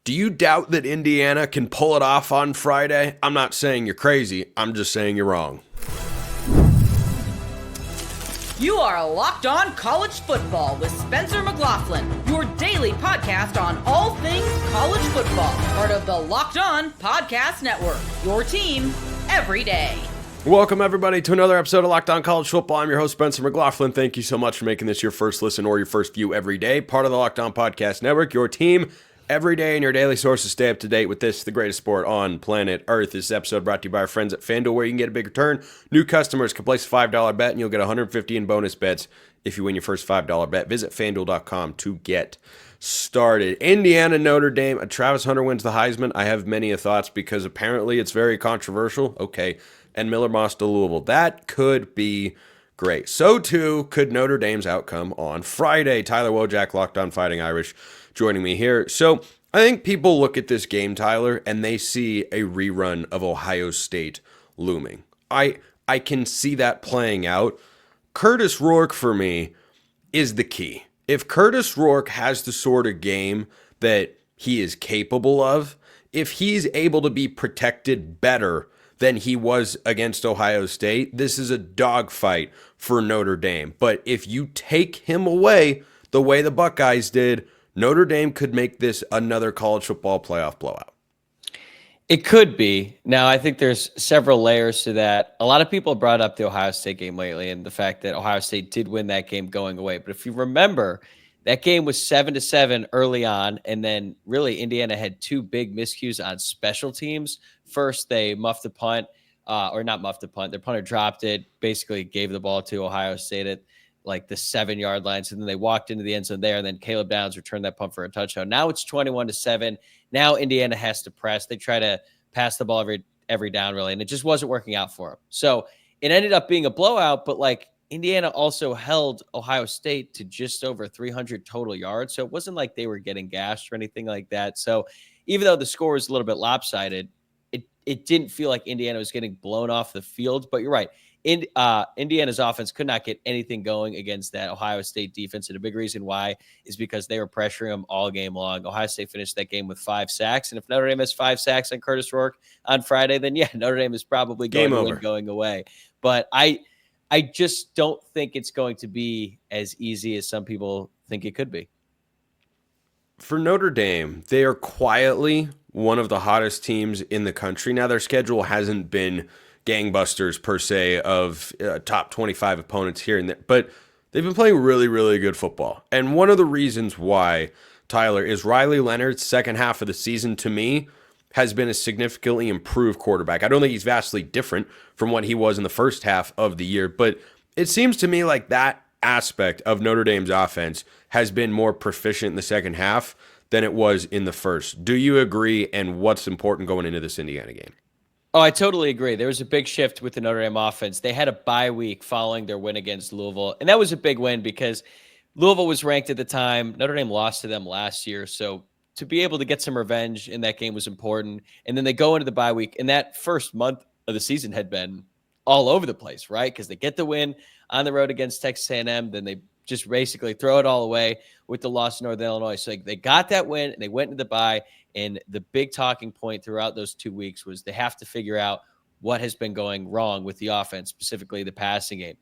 Do you doubt that Indiana can pull it off on Friday? I'm not saying you're crazy. I'm just saying you're wrong. You are Locked On College Football with Spencer McLaughlin, your daily podcast on all things college football. Part of the Locked On Podcast Network, your team every day. Welcome, everybody, to another episode of Locked On College Football. I'm your host, Spencer McLaughlin. Thank you so much for making this your first listen or your first view every day. Part of the Locked On Podcast Network, your team every day, and your daily source to stay up to date with this, the greatest sport on planet Earth. This episode brought to you by our friends at FanDuel, where you can get a big return. New customers can place a $5 bet, and you'll get $150 in bonus bets if you win your first $5 bet. Visit FanDuel.com to get started. Indiana, Notre Dame. Travis Hunter wins the Heisman. I have many thoughts because apparently it's very controversial. Okay. And Miller Moss to Louisville. That could be great. So, too, could Notre Dame's outcome on Friday. Tyler Wojak, Locked On Fighting Irish, joining me here. So, I think people look at this game, Tyler, and they see a rerun of Ohio State looming. I can see that playing out. Curtis Rourke, for me, is the key. If Curtis Rourke has the sort of game that he is capable of, if he's able to be protected better than he was against Ohio State, this is a dogfight for Notre Dame. But if you take him away the way the Buckeyes did, Notre Dame could make this another college football playoff blowout. It could be. Now, I think there's several layers to that. A lot of people brought up the Ohio State game lately and the fact that Ohio State did win that game going away. But if you remember, that game was 7-7 early on, and then really Indiana had two big miscues on special teams. First, they muffed the punt, or not muffed the punt. Their punter dropped it, basically gave the ball to Ohio State at like the 7-yard line. So then they walked into the end zone there, and then Caleb Downs returned that punt for a touchdown. Now it's 21-7. Now Indiana has to press. They try to pass the ball every down, really, and it just wasn't working out for them. So it ended up being a blowout, but like Indiana also held Ohio State to just over 300 total yards. So it wasn't like they were getting gashed or anything like that. So even though the score was a little bit lopsided, it didn't feel like Indiana was getting blown off the field. But you're right. Indiana's offense could not get anything going against that Ohio State defense. And a big reason why is because they were pressuring them all game long. Ohio State finished that game with 5 sacks. And if Notre Dame has 5 sacks on Curtis Rourke on Friday, then yeah, Notre Dame is probably going to win going away. But I just don't think it's going to be as easy as some people think it could be. For Notre Dame, they are quietly one of the hottest teams in the country. Now, their schedule hasn't been gangbusters per se of top 25 opponents here and there, but they've been playing really, really good football. And one of the reasons why, Tyler, is Riley Leonard's second half of the season, to me, has been a significantly improved quarterback. I don't think he's vastly different from what he was in the first half of the year, but it seems to me like that aspect of Notre Dame's offense has been more proficient in the second half than it was in the first. Do you agree, and what's important going into this Indiana game? Oh, I totally agree. There was a big shift with the Notre Dame offense. They had a bye week following their win against Louisville, and that was a big win because Louisville was ranked at the time. Notre Dame lost to them last year, so to be able to get some revenge in that game was important. And then they go into the bye week, and that first month of the season had been all over the place, right? Because they get the win on the road against Texas A&M, then they just basically throw it all away with the loss to Northern Illinois. So they got that win, and they went into the bye, and the big talking point throughout those 2 weeks was they have to figure out what has been going wrong with the offense, specifically the passing game.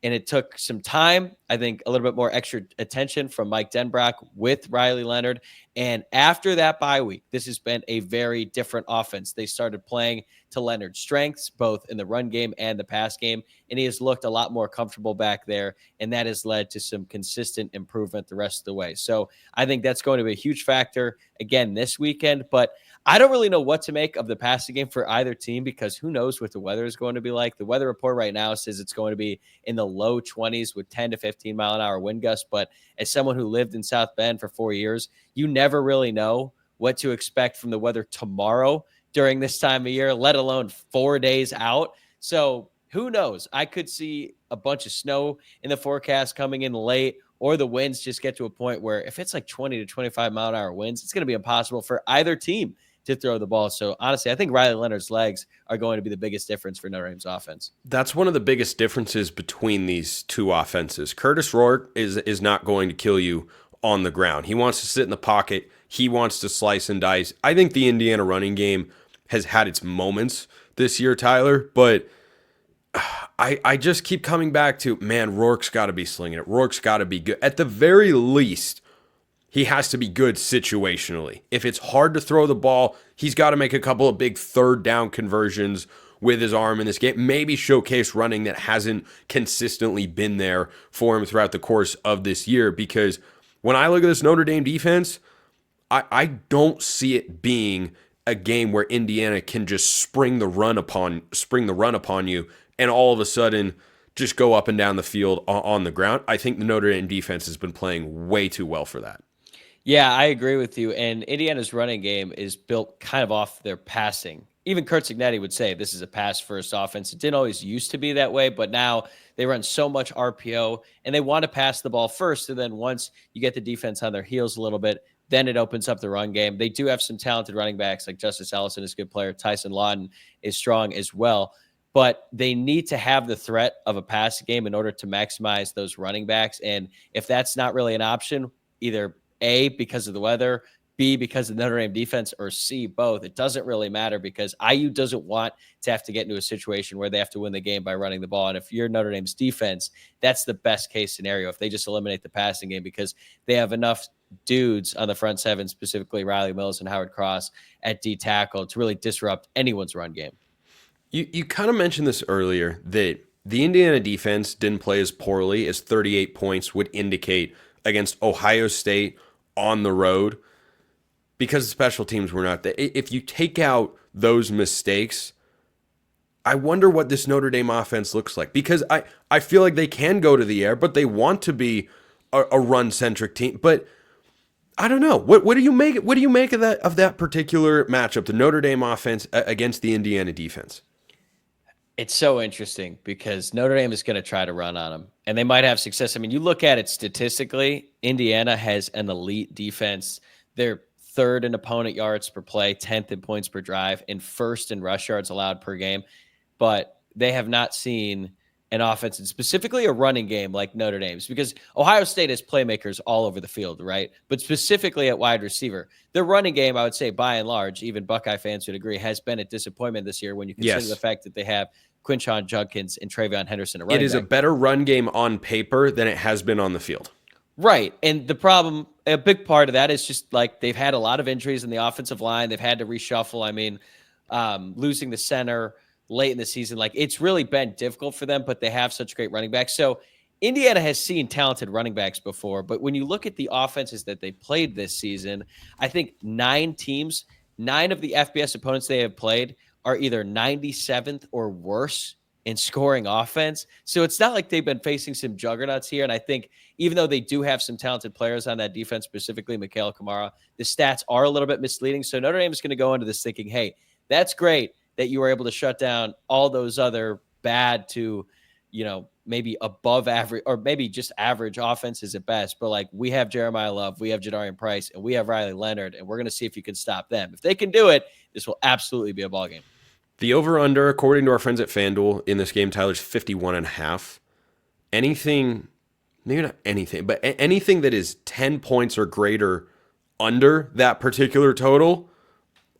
And it took some time, I think a little bit more extra attention from Mike Denbrock with Riley Leonard. And after that bye week, this has been a very different offense. They started playing to Leonard's strengths, both in the run game and the pass game. And he has looked a lot more comfortable back there. And that has led to some consistent improvement the rest of the way. So I think that's going to be a huge factor again this weekend. But I don't really know what to make of the passing game for either team because who knows what the weather is going to be like. The weather report right now says it's going to be in the low 20s with 10 to 15 mile an hour wind gusts. But as someone who lived in South Bend for 4 years, you never really know what to expect from the weather tomorrow during this time of year, let alone 4 days out. So who knows? I could see a bunch of snow in the forecast coming in late, or the winds just get to a point where if it's like 20 to 25 mile an hour winds, it's going to be impossible for either team to throw the ball. So honestly, I think Riley Leonard's legs are going to be the biggest difference for Notre Dame's offense. That's one of the biggest differences between these two offenses. Curtis Rourke is not going to kill you on the ground. He wants to sit in the pocket. he wants to slice and dice. I think the Indiana running game has had its moments this year, Tyler, but I just keep coming back to, man, Rourke's got to be slinging it. Rourke's got to be good. At the very least, he has to be good situationally. If it's hard to throw the ball, he's got to make a couple of big third down conversions with his arm in this game. Maybe showcase running that hasn't consistently been there for him throughout the course of this year. Because when I look at this Notre Dame defense, I don't see it being a game where Indiana can just spring the run upon you and all of a sudden just go up and down the field on the ground. I think the Notre Dame defense has been playing way too well for that. Yeah, I agree with you. And Indiana's running game is built kind of off their passing. Even Curt Cignetti would say this is a pass-first offense. It didn't always used to be that way, but now they run so much RPO, and they want to pass the ball first. And then once you get the defense on their heels a little bit, then it opens up the run game. They do have some talented running backs, like Justice Ellison is a good player. Tyson Lawton is strong as well. But they need to have the threat of a passing game in order to maximize those running backs. And if that's not really an option, either A, because of the weather, B, because of the Notre Dame defense, or C, both, it doesn't really matter because IU doesn't want to have to get into a situation where they have to win the game by running the ball. And if you're Notre Dame's defense, that's the best case scenario if they just eliminate the passing game because they have enough dudes on the front seven, specifically Riley Mills and Howard Cross at D tackle, to really disrupt anyone's run game. You kind of mentioned this earlier, that the Indiana defense didn't play as poorly as 38 points would indicate against Ohio State on the road because the special teams were not there. If you take out those mistakes, I wonder what this Notre Dame offense looks like, because I feel like they can go to the air, but they want to be a run-centric team. But I don't know. What do you make? What do you make of that particular matchup, the Notre Dame offense against the Indiana defense? It's so interesting because Notre Dame is going to try to run on them, and they might have success. I mean, you look at it statistically, Indiana has an elite defense. They're third in opponent yards per play, 10th in points per drive, and first in rush yards allowed per game. But they have not seen an offense, and specifically a running game like Notre Dame's, because Ohio State has playmakers all over the field, right? But specifically at wide receiver, their running game, I would say by and large, even Buckeye fans would agree, has been a disappointment this year when you consider the fact that they have Quinshon Judkins and Travion Henderson. It is a better run game on paper than it has been on the field. Right. And the problem, a big part of that is just like they've had a lot of injuries in the offensive line. They've had to reshuffle. I mean, losing the center late in the season, like it's really been difficult for them, but they have such great running backs. So Indiana has seen talented running backs before, but when you look at the offenses that they played this season, I think 9 of the FBS opponents they have played are either 97th or worse in scoring offense. So it's not like they've been facing some juggernauts here. And I think even though they do have some talented players on that defense, specifically Mikhail Kamara, the stats are a little bit misleading. So Notre Dame is going to go into this thinking, hey, that's great that you were able to shut down all those other bad to, maybe above average or maybe just average offenses at best. But like we have Jeremiah Love, we have Jadarian Price, and we have Riley Leonard, and we're going to see if you can stop them. If they can do it, this will absolutely be a ball game. The over-under, according to our friends at FanDuel, in this game, Tyler's 51.5. Anything, maybe not anything, but anything that is 10 points or greater under that particular total,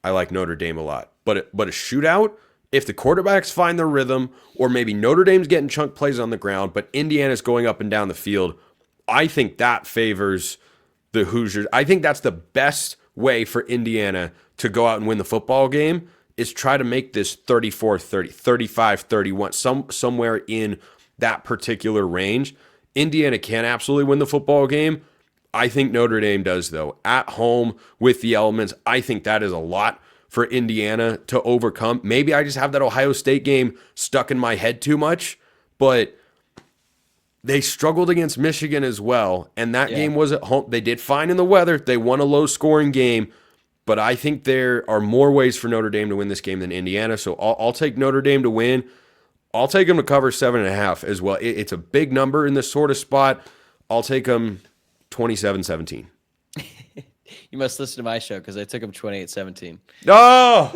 I like Notre Dame a lot. But a shootout, if the quarterbacks find their rhythm, or maybe Notre Dame's getting chunk plays on the ground, but Indiana's going up and down the field, I think that favors the Hoosiers. I think that's the best way for Indiana to go out and win the football game, is try to make this 34-30, 35-31, somewhere in that particular range. Indiana can absolutely win the football game. I think Notre Dame does, though. At home with the elements, I think that is a lot for Indiana to overcome. Maybe I just have that Ohio State game stuck in my head too much, but they struggled against Michigan as well, and that game was at home. They did fine in the weather. They won a low-scoring game, but I think there are more ways for Notre Dame to win this game than Indiana, so I'll take Notre Dame to win. I'll take them to cover 7.5 as well. It's a big number in this sort of spot. I'll take them 27-17. You must listen to my show because I took them 28-17. Oh!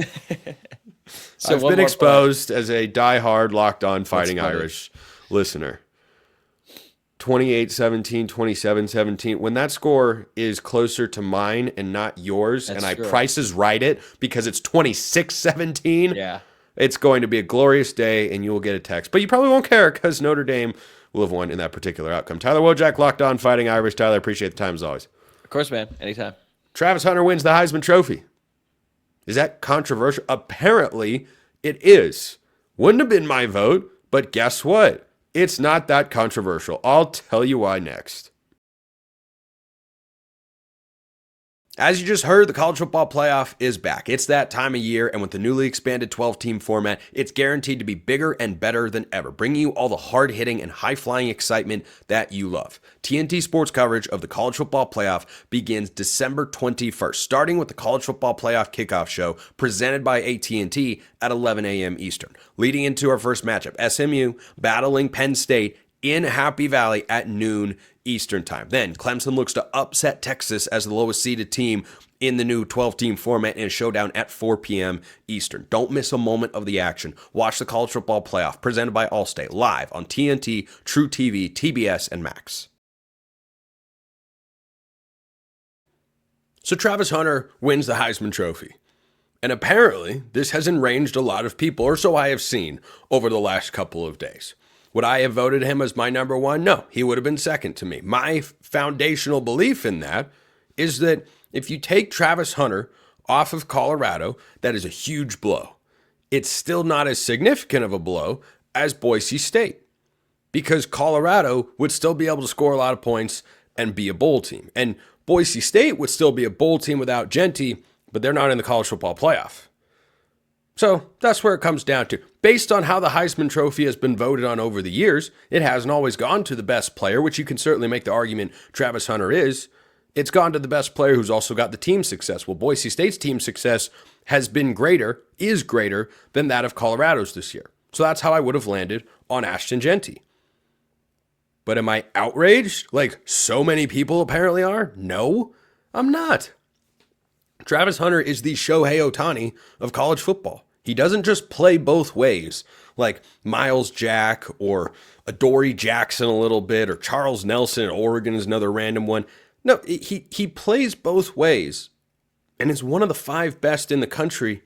So I've been exposed as a diehard, locked-on Fighting Irish listener. 28-17, 27-17. When that score is closer to mine and not yours, That's and true. I Price is Right it because it's 26-17, Yeah. it's going to be a glorious day, and you will get a text. But you probably won't care because Notre Dame will have won in that particular outcome. Tyler Wojak, Locked On Fighting Irish. Tyler, appreciate the time as always. Of course, man. Anytime. Travis Hunter wins the Heisman Trophy. Is that controversial? Apparently, it is. Wouldn't have been my vote, but guess what? It's not that controversial. I'll tell you why next. As you just heard, the college football playoff is back. It's that time of year, and with the newly expanded 12-team format, it's guaranteed to be bigger and better than ever, bringing you all the hard-hitting and high-flying excitement that you love. TNT Sports coverage of the college football playoff begins December 21st, starting with the college football playoff kickoff show presented by AT&T at 11 a.m. Eastern. Leading into our first matchup, SMU battling Penn State in Happy Valley at noon Eastern time. Then Clemson looks to upset Texas as the lowest seeded team in the new 12-team format in a showdown at 4 p.m. Eastern. Don't miss a moment of the action. Watch the college football playoff presented by Allstate live on TNT, True TV, TBS, and Max. So Travis Hunter wins the Heisman Trophy. And apparently, this has enraged a lot of people, or so I have seen over the last couple of days. Would I have voted him as my number one? No, he would have been second to me. My foundational belief in that is that if you take Travis Hunter off of Colorado, that is a huge blow. It's still not as significant of a blow as Boise State, because Colorado would still be able to score a lot of points and be a bowl team. And Boise State would still be a bowl team without Jeanty, but they're not in the college football playoff. So that's where it comes down to. Based on how the Heisman Trophy has been voted on over the years, it hasn't always gone to the best player, which you can certainly make the argument Travis Hunter is. It's gone to the best player who's also got the team success. Well, Boise State's team success has been greater, is greater than that of Colorado's this year. So that's how I would have landed on Ashton Jeanty. But am I outraged like so many people apparently are? No, I'm not. Travis Hunter is the Shohei Ohtani of college football. He doesn't just play both ways, like Miles Jack or Adoree Jackson a little bit, or Charles Nelson at Oregon is another random one. No, he plays both ways, and is one of the 5 best in the country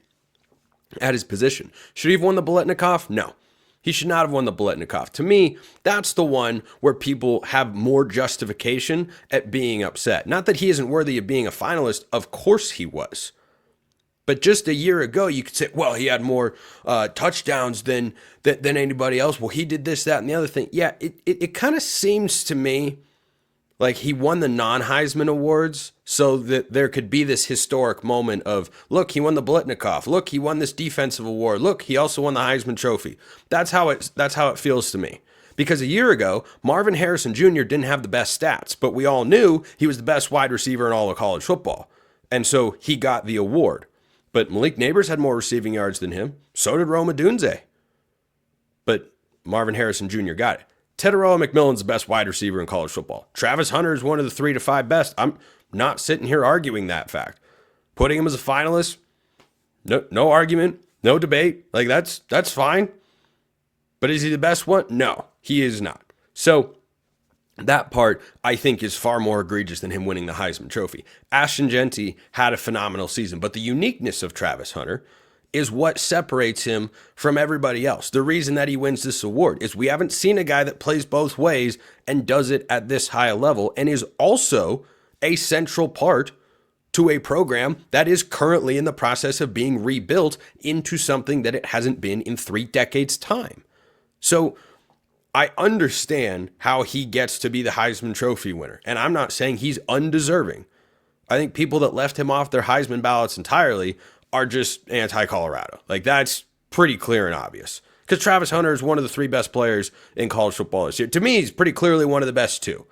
at his position. Should he have won the Biletnikoff? No. He should not have won the Biletnikoff. To me, that's the one where people have more justification at being upset. Not that he isn't worthy of being a finalist. Of course he was. But just a year ago, you could say, well, he had more touchdowns than anybody else. Well, he did this, that, and the other thing. Yeah, it kind of seems to me like he won the non-Heisman awards so that there could be this historic moment of, look, he won the Biletnikoff. Look, he won this defensive award. Look, he also won the Heisman Trophy. That's how it feels to me. Because a year ago, Marvin Harrison Jr. didn't have the best stats, but we all knew he was the best wide receiver in all of college football. And so he got the award. But Malik Neighbors had more receiving yards than him. So did Rome Odunze. But Marvin Harrison Jr. got it. Teteroa McMillan's the best wide receiver in college football. Travis Hunter is one of the 3 to 5 best. I'm not sitting here arguing that fact. Putting him as a finalist, no argument, no debate. Like that's fine. But is he the best one? No, he is not. So that part, I think, is far more egregious than him winning the Heisman Trophy. Ashton Jeanty had a phenomenal season, but the uniqueness of Travis Hunter is what separates him from everybody else. The reason that he wins this award is we haven't seen a guy that plays both ways and does it at this high a level and is also a central part to a program that is currently in the process of being rebuilt into something that it hasn't been in 3 decades' time. So I understand how he gets to be the Heisman Trophy winner, and I'm not saying he's undeserving. I think people that left him off their Heisman ballots entirely are just anti-Colorado. Like, that's pretty clear and obvious. Because Travis Hunter is one of the 3 best players in college football this year. To me, he's pretty clearly one of the best 2.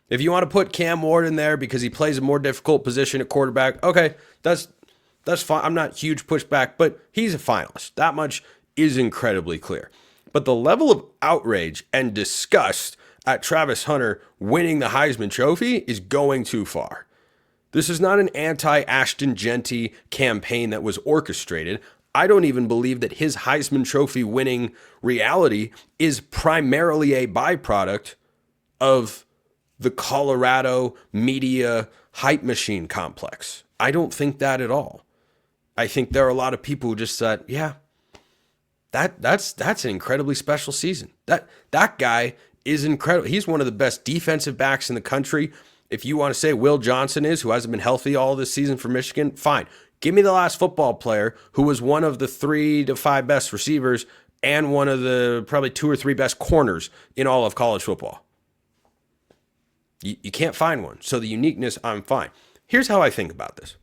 If you want to put Cam Ward in there because he plays a more difficult position at quarterback, okay, that's fine. I'm not huge pushback, but he's a finalist. That much is incredibly clear. But the level of outrage and disgust at Travis Hunter winning the Heisman Trophy is going too far. This is not an anti-Ashton Jeanty campaign that was orchestrated. I don't even believe that his Heisman Trophy winning reality is primarily a byproduct of the Colorado media hype machine complex. I don't think that at all. I think there are a lot of people who just said, yeah, that's an incredibly special season. That guy is incredible. He's one of the best defensive backs in the country. If you want to say Will Johnson is, who hasn't been healthy all this season for Michigan, fine. Give me the last football player who was one of the 3 to 5 best receivers and one of the probably 2 or 3 best corners in all of college football. You can't find one. So the uniqueness, I'm fine. Here's how I think about this.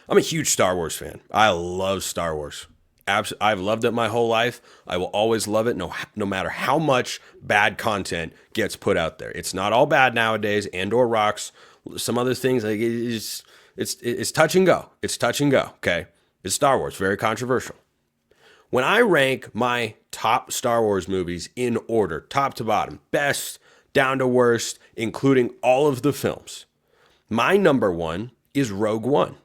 I'm a huge Star Wars fan. I love Star Wars. I've loved it my whole life. I will always love it no matter how much bad content gets put out there. It's not all bad nowadays, and/or rocks. Some other things, like it's touch and go. It's touch and go, okay? It's Star Wars, very controversial. When I rank my top Star Wars movies in order, top to bottom, best down to worst, including all of the films, my number 1 is Rogue One.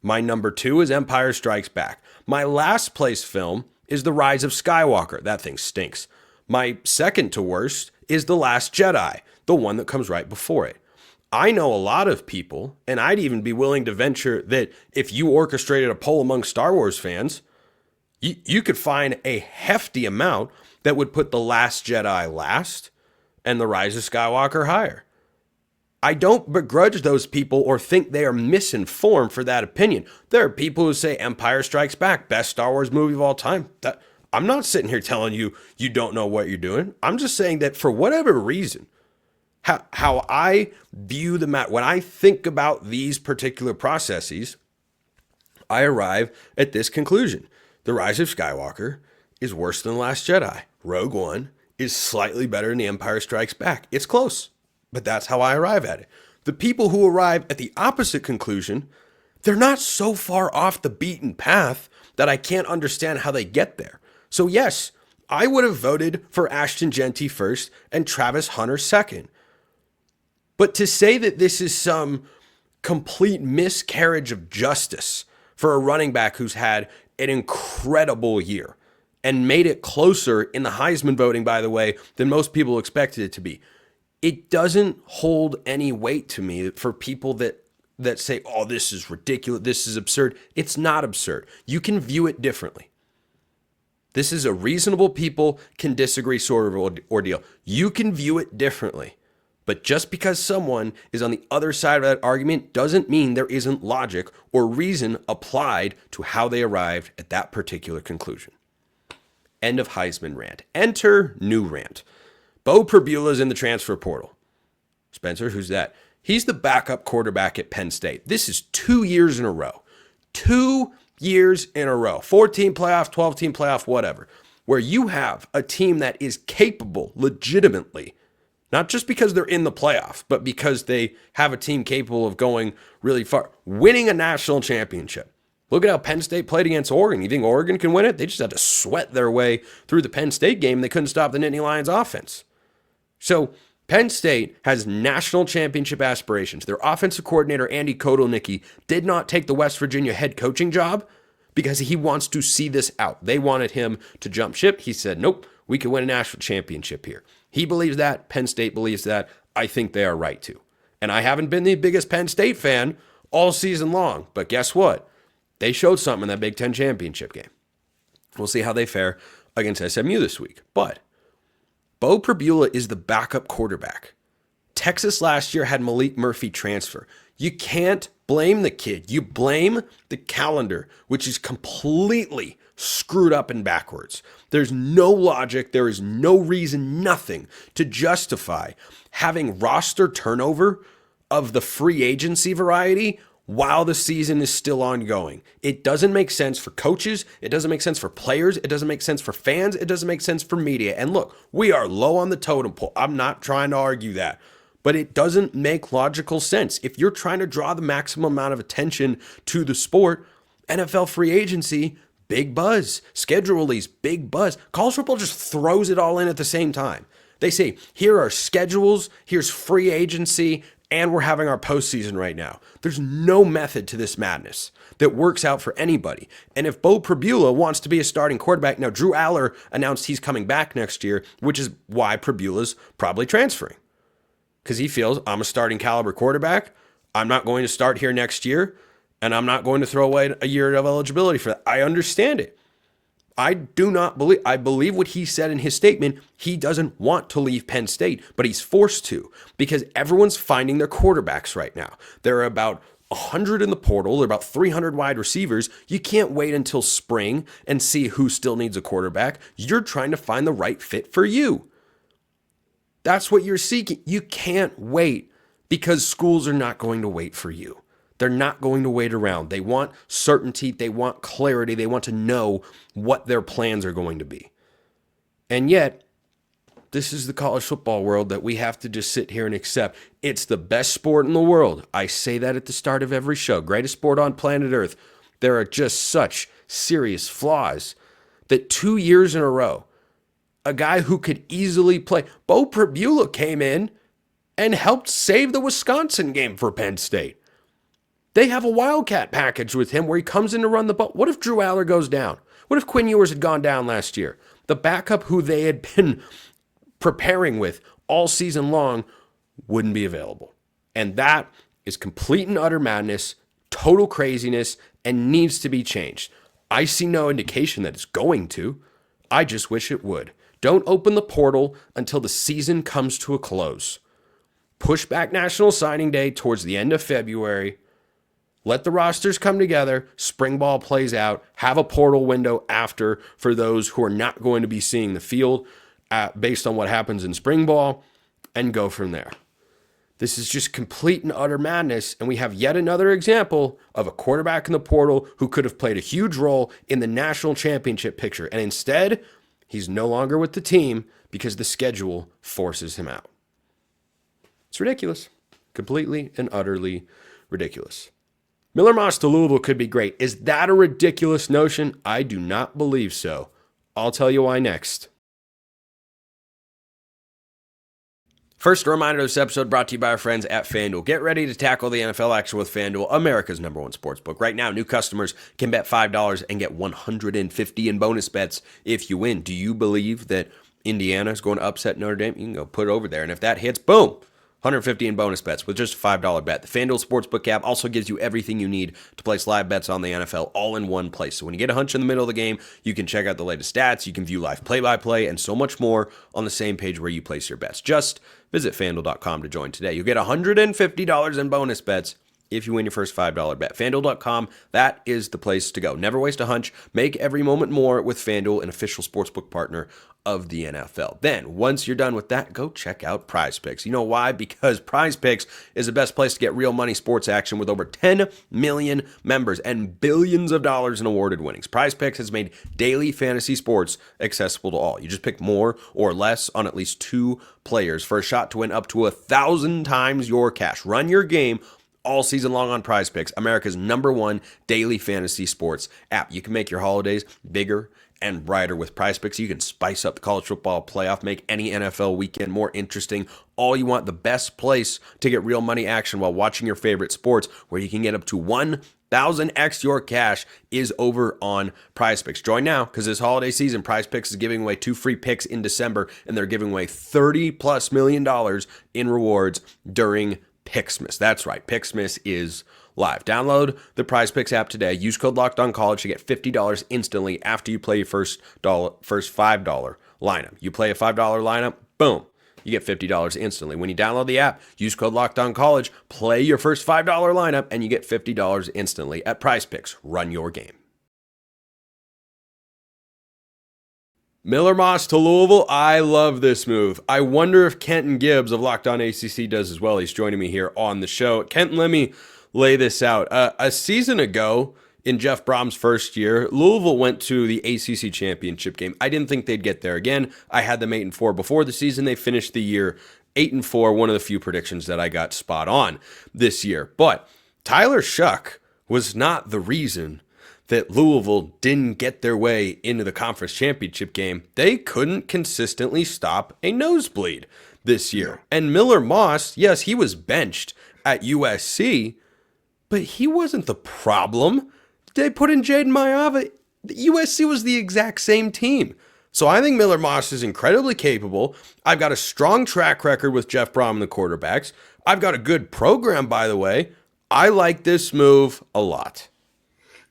My number 2 is Empire Strikes Back. My last place film is The Rise of Skywalker. That thing stinks. My second to worst is The Last Jedi, the one that comes right before it. I know a lot of people, and I'd even be willing to venture that if you orchestrated a poll among Star Wars fans, you could find a hefty amount that would put The Last Jedi last and The Rise of Skywalker higher. I don't begrudge those people or think they are misinformed for that opinion. There are people who say Empire Strikes Back, best Star Wars movie of all time. I'm not sitting here telling you you don't know what you're doing. I'm just saying that for whatever reason, how I view the matter, when I think about these particular processes, I arrive at this conclusion. The Rise of Skywalker is worse than The Last Jedi. Rogue One is slightly better than The Empire Strikes Back. It's close. But that's how I arrive at it. The people who arrive at the opposite conclusion, they're not so far off the beaten path that I can't understand how they get there. So yes, I would have voted for Ashton Jeanty first and Travis Hunter second. But to say that this is some complete miscarriage of justice for a running back who's had an incredible year and made it closer in the Heisman voting, by the way, than most people expected it to be, it doesn't hold any weight to me for people that say, oh, this is ridiculous, this is absurd. It's not absurd. You can view it differently. This is a reasonable people can disagree sort of ordeal. You can view it differently. But just because someone is on the other side of that argument doesn't mean there isn't logic or reason applied to how they arrived at that particular conclusion. End of Heisman rant. Enter new rant. Bo Perbula's in the transfer portal. Spencer, who's that? He's the backup quarterback at Penn State. This is 2 years in a row. 2 years in a row. 14 playoff, 12-team playoff, whatever. Where you have a team that is capable, legitimately, not just because they're in the playoff, but because they have a team capable of going really far, winning a national championship. Look at how Penn State played against Oregon. You think Oregon can win it? They just had to sweat their way through the Penn State game. They couldn't stop the Nittany Lions offense. So Penn State has national championship aspirations. Their offensive coordinator, Andy Kotelnicki, did not take the West Virginia head coaching job because he wants to see this out. They wanted him to jump ship. He said, nope, we can win a national championship here. He believes that. Penn State believes that. I think they are right to. And I haven't been the biggest Penn State fan all season long. But guess what? They showed something in that Big Ten championship game. We'll see how they fare against SMU this week. But Bo Perbula is the backup quarterback. Texas last year had Malik Murphy transfer. You can't blame the kid. You blame the calendar, which is completely screwed up and backwards. There's no logic. There is no reason, nothing to justify having roster turnover of the free agency variety while the season is still ongoing. It doesn't make sense for coaches. It doesn't make sense for players. It doesn't make sense for fans. It doesn't make sense for media. And look, we are low on the totem pole. I'm not trying to argue that. But it doesn't make logical sense. If you're trying to draw the maximum amount of attention to the sport, NFL free agency, big buzz. Schedule release, big buzz. College football just throws it all in at the same time. They say, here are schedules, here's free agency, And we're having our postseason right now. There's no method to this madness that works out for anybody. And if Bo Pribula wants to be a starting quarterback, now Drew Aller announced he's coming back next year, which is why Pribula's probably transferring. Because he feels, I'm a starting caliber quarterback. I'm not going to start here next year, and I'm not going to throw away a year of eligibility for that. I understand it. I believe what he said in his statement. He doesn't want to leave Penn State, but he's forced to because everyone's finding their quarterbacks right now. There are about 100 in the portal. There are about 300 wide receivers. You can't wait until spring and see who still needs a quarterback. You're trying to find the right fit for you. That's what you're seeking. You can't wait because schools are not going to wait for you. They're not going to wait around. They want certainty. They want clarity. They want to know what their plans are going to be. And yet, this is the college football world that we have to just sit here and accept. It's the best sport in the world. I say that at the start of every show. Greatest sport on planet Earth. There are just such serious flaws that 2 years in a row, a guy who could easily play, Bo Pribula came in and helped save the Wisconsin game for Penn State. They have a Wildcat package with him where he comes in to run the ball. What if Drew Aller goes down? What if Quinn Ewers had gone down last year? The backup who they had been preparing with all season long wouldn't be available. And that is complete and utter madness, total craziness, and needs to be changed. I see no indication that it's going to. I just wish it would. Don't open the portal until the season comes to a close. Push back National Signing Day towards the end of February. Let the rosters come together, spring ball plays out, have a portal window after for those who are not going to be seeing the field based on what happens in spring ball, and go from there. This is just complete and utter madness, and we have yet another example of a quarterback in the portal who could have played a huge role in the national championship picture, and instead, he's no longer with the team because the schedule forces him out. It's ridiculous. Completely and utterly ridiculous. Miller Moss to Louisville could be great. Is that a ridiculous notion? I do not believe so. I'll tell you why next. First, a reminder of this episode brought to you by our friends at FanDuel. Get ready to tackle the NFL action with FanDuel, America's #1 sportsbook. Right now, new customers can bet $5 and get $150 in bonus bets if you win. Do you believe that Indiana is going to upset Notre Dame? You can go put it over there. And if that hits, boom, $150 in bonus bets with just a $5 bet. The FanDuel Sportsbook app also gives you everything you need to place live bets on the NFL all in one place. So when you get a hunch in the middle of the game, you can check out the latest stats, you can view live play-by-play, and so much more on the same page where you place your bets. Just visit FanDuel.com to join today. You'll get $150 in bonus bets if you win your first $5 bet. FanDuel.com, that is the place to go. Never waste a hunch. Make every moment more with FanDuel, an official sportsbook partner of the NFL. Then, once you're done with that, go check out Prize Picks. You know why? Because Prize Picks is the best place to get real money sports action with over 10 million members and billions of dollars in awarded winnings. Prize Picks has made daily fantasy sports accessible to all. You just pick more or less on at least 2 players for a shot to win up to 1,000 times your cash. Run your game all season long on Prize Picks, America's #1 daily fantasy sports app. You can make your holidays bigger and brighter with Prize Picks. You can spice up the college football playoff, make any NFL weekend more interesting. All you want, the best place to get real money action while watching your favorite sports, where you can get up to 1,000x your cash, is over on Prize Picks. Join now, because this holiday season, Prize Picks is giving away 2 free picks in December, and they're giving away $30+ million in rewards during Picksmas. That's right, Picksmas is live. Download the Prize Picks app today. Use code LOCKEDONCollege to get $50 instantly after you play your first $5 lineup. You play a $5 lineup, boom, you get $50 instantly. When you download the app, use code LOCKEDONCollege, play your first $5 lineup, and you get $50 instantly at Prize Picks. Run your game. Miller Moss to Louisville. I love this move. I wonder if Kenton Gibbs of Locked On ACC does as well. He's joining me here on the show. Kenton, let me lay this out. A season ago, in Jeff Brom's first year, Louisville went to the ACC Championship game. I didn't think they'd get there again. I had them 8-4 before the season. They finished the year 8-4, one of the few predictions that I got spot on this year. But Tyler Shuck was not the reason that Louisville didn't get their way into the conference championship game, they couldn't consistently stop a nosebleed this year. And Miller Moss, yes, he was benched at USC, but he wasn't the problem. They put in Jaden Mayava. USC was the exact same team. So I think Miller Moss is incredibly capable. I've got a strong track record with Jeff Brom and the quarterbacks. I've got a good program, by the way. I like this move a lot.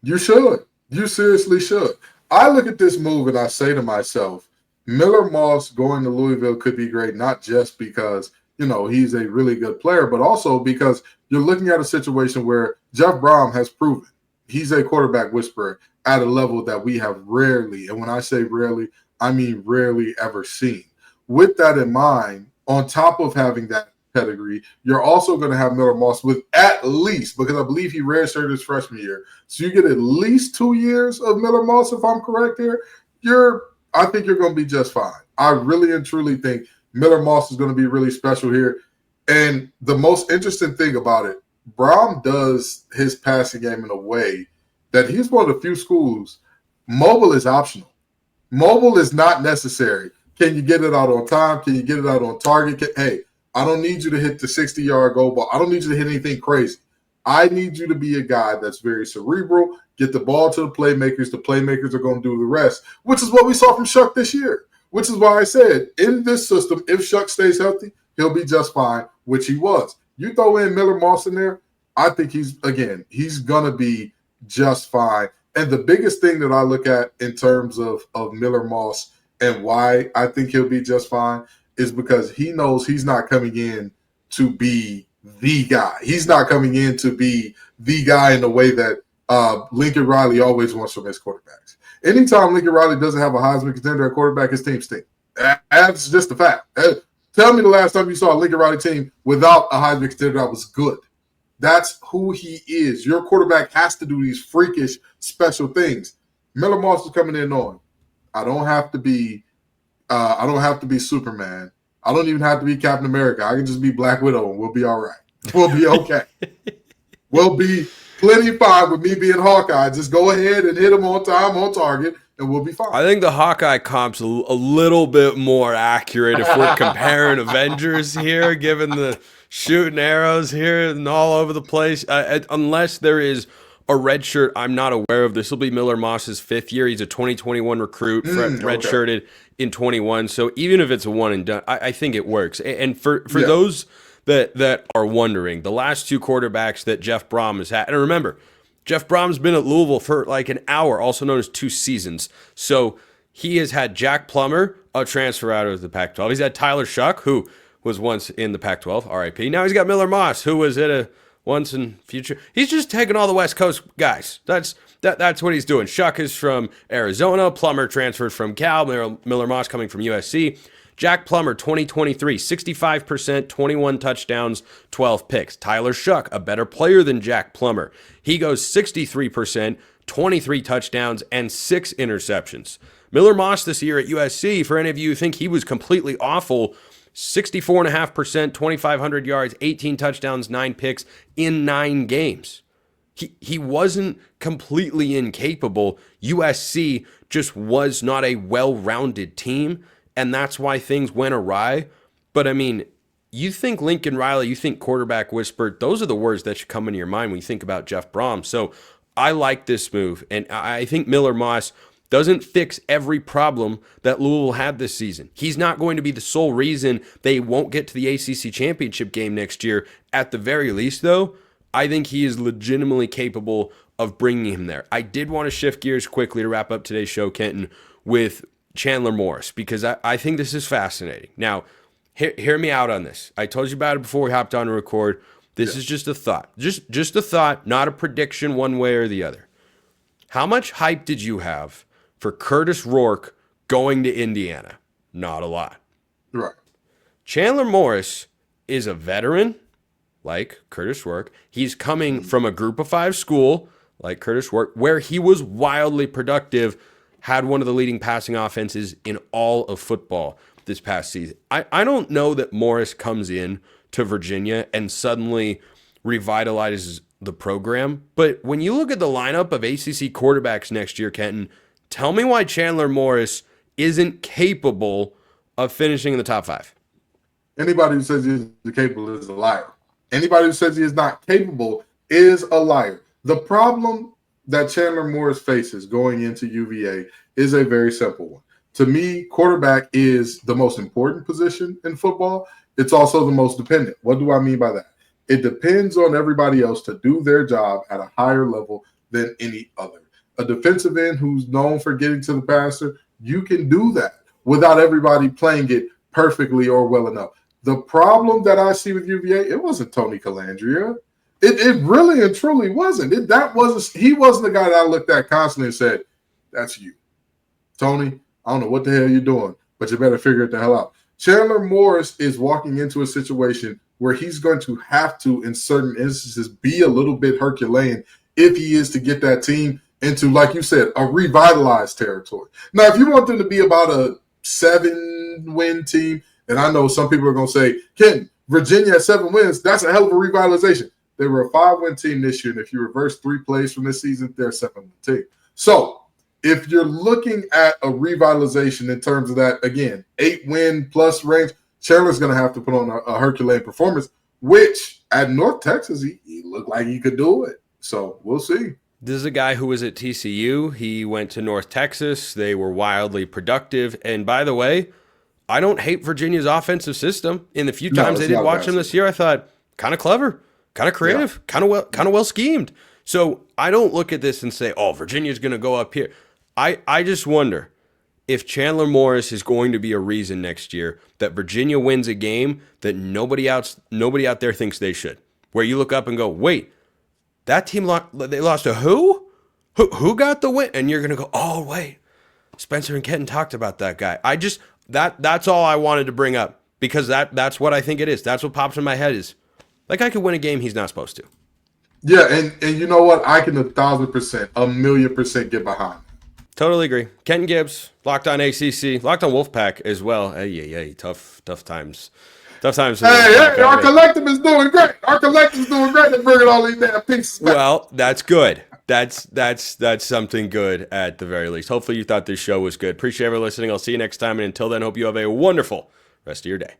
You should. You seriously should. I look at this move and I say to myself, Miller Moss going to Louisville could be great, not just because, he's a really good player, but also because you're looking at a situation where Jeff Brom has proven he's a quarterback whisperer at a level that we have rarely, and when I say rarely, I mean rarely ever seen. With that in mind, on top of having that pedigree, you're also going to have Miller Moss with at least, because I believe he redshirted his freshman year, so you get at least 2 years of Miller Moss, if I'm correct here. I think you're going to be just fine. I really and truly think Miller Moss is going to be really special here. And the most interesting thing about it, Brown does his passing game in a way that he's one of the few schools, mobile is optional. Mobile is not necessary. Can you get it out on time? Can you get it out on target? Hey, I don't need you to hit the 60-yard goal ball. I don't need you to hit anything crazy. I need you to be a guy that's very cerebral, get the ball to the playmakers. The playmakers are going to do the rest, which is what we saw from Shuck this year, which is why I said in this system, if Shuck stays healthy, he'll be just fine, which he was. You throw in Miller Moss in there, I think he's going to be just fine. And the biggest thing that I look at in terms of Miller Moss and why I think he'll be just fine is because he knows he's not coming in to be the guy. He's not coming in to be the guy in the way that Lincoln Riley always wants from his quarterbacks. Anytime Lincoln Riley doesn't have a Heisman contender at quarterback, his team stinks. That's just a fact. Tell me the last time you saw a Lincoln Riley team without a Heisman contender that was good. That's who he is. Your quarterback has to do these freakish special things. Miller Moss is coming in knowing I don't have to be Superman. I don't even have to be Captain America. I can just be Black Widow and we'll be all right. We'll be okay. We'll be plenty fine with me being Hawkeye. Just go ahead and hit him on time, on target, and we'll be fine. I think the Hawkeye comp's a little bit more accurate if we're comparing Avengers here, given the shooting arrows here and all over the place. Unless there is a red shirt I'm not aware of. This will be Miller Moss's 5th year. He's a 2021 recruit, redshirted in 21. So even if it's a one and done, I think it works. And for those that are wondering, the last 2 quarterbacks that Jeff Brom has had, and remember, Jeff Brom's been at Louisville for like an hour, also known as 2 seasons. So he has had Jack Plummer, a transfer out of the Pac-12. He's had Tyler Shuck, who was once in the Pac-12, RIP. Now he's got Miller Moss, who was at a once in future. He's just taking all the West Coast guys. That's what he's doing. Shuck is from Arizona. Plummer transferred from Cal. Miller Moss coming from USC. Jack Plummer, 2023, 65%, 21 touchdowns, 12 picks. Tyler Shuck, a better player than Jack Plummer. He goes 63%, 23 touchdowns, and 6 interceptions. Miller Moss this year at USC, for any of you who think he was completely awful, 64.5%, 2,500 yards, 18 touchdowns, 9 picks in 9 games. He wasn't completely incapable. USC just was not a well-rounded team, and that's why things went awry. But, I mean, you think Lincoln Riley, you think quarterback whisper, those are the words that should come into your mind when you think about Jeff Brom. So I like this move, and I think Miller Moss doesn't fix every problem that Louisville had this season. He's not going to be the sole reason they won't get to the ACC Championship game next year. At the very least, though, I think he is legitimately capable of bringing him there. I did want to shift gears quickly to wrap up today's show, Kenton, with Chandler Morris, because I think this is fascinating. Now, hear me out on this. I told you about it before we hopped on to record. This is just a thought. Just a thought, not a prediction one way or the other. How much hype did you have for Curtis Rourke going to Indiana? Not a lot. Right. Chandler Morris is a veteran, like Curtis Rourke. He's coming from a group of 5 school, like Curtis Rourke, where he was wildly productive, had one of the leading passing offenses in all of football this past season. I don't know that Morris comes in to Virginia and suddenly revitalizes the program, but when you look at the lineup of ACC quarterbacks next year, Kenton, tell me why Chandler Morris isn't capable of finishing in the top 5. Anybody who says he is capable is a liar. Anybody who says he is not capable is a liar. The problem that Chandler Morris faces going into UVA is a very simple one. To me, quarterback is the most important position in football. It's also the most dependent. What do I mean by that? It depends on everybody else to do their job at a higher level than any other. A defensive end who's known for getting to the passer, you can do that without everybody playing it perfectly or well enough. The problem that I see with UVA, it wasn't Tony Calandria. It really and truly wasn't. He wasn't the guy that I looked at constantly and said, that's you. Tony, I don't know what the hell you're doing, but you better figure it the hell out. Chandler Morris is walking into a situation where he's going to have to, in certain instances, be a little bit Herculean if he is to get that team into, like you said, a revitalized territory. Now, if you want them to be about a 7-win team, and I know some people are going to say, Ken, Virginia at 7 wins, that's a hell of a revitalization. They were a 5-win team this year, and if you reverse 3 plays from this season, they're a 7-win team. So if you're looking at a revitalization in terms of that, again, 8-win plus range, Chandler's going to have to put on a Herculean performance, which at North Texas, he looked like he could do it. So we'll see. This is a guy who was at TCU. He went to North Texas. They were wildly productive. And by the way, I don't hate Virginia's offensive system. In the few times I did watch him this year, I thought kind of clever, kind of creative, kind of well schemed. So I don't look at this and say, oh, Virginia's going to go up here. I just wonder if Chandler Morris is going to be a reason next year that Virginia wins a game that nobody out there thinks they should. Where you look up and go, wait, that team they lost to who? Who got the win? And you're going to go, oh, wait, Spencer and Kenton talked about that guy. That's all I wanted to bring up because that's what I think it is. That's what pops in my head is like I could win a game he's not supposed to. Yeah, and you know what? I can 1,000%, 1,000,000% get behind. Totally agree. Kenton Gibbs, Locked On ACC, Locked On Wolfpack as well. Hey, tough times. Tough times. Hey, our collective is doing great. Our collective is doing great. They're bringing all these damn pieces back. Well, that's good. That's something good at the very least. Hopefully you thought this show was good. Appreciate everyone listening. I'll see you next time. And until then, hope you have a wonderful rest of your day.